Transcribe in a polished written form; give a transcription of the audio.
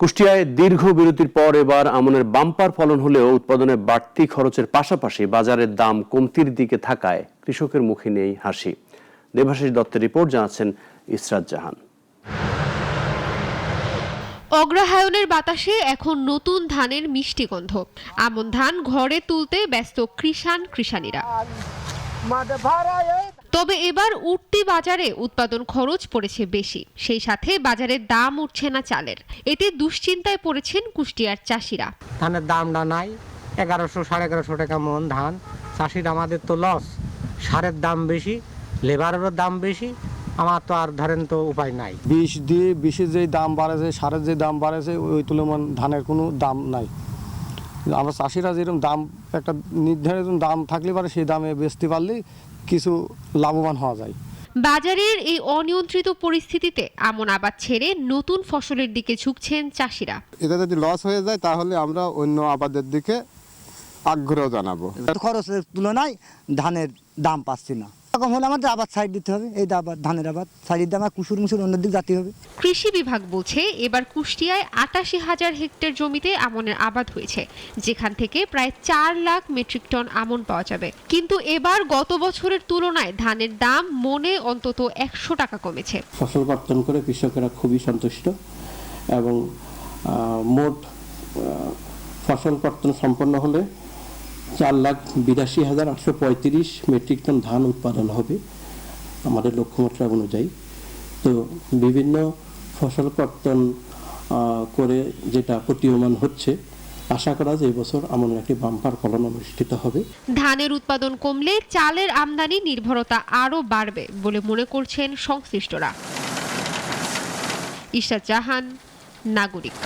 কুষ্টিয়ায় দীর্ঘ বিরতির পর এবার আমনের বাম্পার ফলন হলেও উৎপাদনে বাড়তি খরচের পাশাপাশি বাজারের দাম কমতির দিকে থাকায় কৃষকের মুখে নেই হাসি। দেবাশিস দত্তের রিপোর্ট, জানাচ্ছেন ইসরাত জাহান। অগ্রহায়ণের বাতাসে এখন নতুন ধানের মিষ্টি গন্ধ। আমন ধান ঘরে তুলতে ব্যস্ত কৃষাণীরা। তবে এবার উঠতি বাজারে উৎপাদন খরচ পড়েছে বেশি, সেই সাথে বাজারের দাম উঠছে না চালের। এতে দুশ্চিন্তায় পড়েছেন কুষ্টিয়ার চাষিরা। ধানের দামটা নাই, 1100 1150 টাকা মন ধান। চাষির আমাদের তো লস, সারের দাম বেশি, লেবারেরও দাম বেশি। আমার তো আর ধরেন তো উপায় নাই। বিষের যে দাম বাড়েছে, সারের যে দাম বাড়েছে, ওই তুলনায় ধানের কোনো দাম নাই। আমরা চাষিরা যেরকম দাম, একটা নির্ধারিত দাম থাকলে পারে সেই দামে বেচতে পারলে কিছু লাভবান হওয়া যায়। বাজারের এই অনিয়ন্ত্রিত পরিস্থিতিতে আমন আবাদ ছেড়ে নতুন ফসলের দিকে ঝুঁকছেন চাষিরা। এটা যদি লস হয়ে যায় তাহলে আমরা অন্য আবাদের দিকে আগ্রহ জানাবো। খরচের তুলনায় ধানের দাম পাচ্ছি না, এরকম হলে আমাদের আবাদ সাইড দিতে হবে। এই আবাদ, ধানের আবাদ সাইড দিয়ে আমার কুসুর মুসুর অন্যদিকে যেতে হবে। কৃষি বিভাগ বলছে এবার কুষ্টিয়ায় ৮৮,০০০ হেক্টর জমিতে আমনের আবাদ হয়েছে, যেখান থেকে প্রায় ৪ লাখ মেট্রিক টন আমন পাওয়া যাবে। কিন্তু এবার গত বছরের তুলনায় ধানের দাম মনে অন্তত ১০০ টাকা কমেছে। ফসল কর্তন করে কৃষকেরা খুবই সন্তুষ্ট এবং মোট ফসল কর্তন সম্পন্ন হলে 4,82,835 মেট্রিক টন ধান উৎপাদন হবে আমাদের লক্ষ্যমাত্রা অনুযায়ী। তো বিভিন্ন ফসল কর্তন করে যেটা প্রতীয়মান হচ্ছে, আশা করা যায় এবছর আমনের একটি বাম্পার ফলন অনুষ্ঠিত হবে। ধানের উৎপাদন কমলে চালের আমদানি নির্ভরতা আরও বাড়বে বলে মনে করছেন সংশ্লিষ্টরা। ইসরাত জাহান, নাগরিক।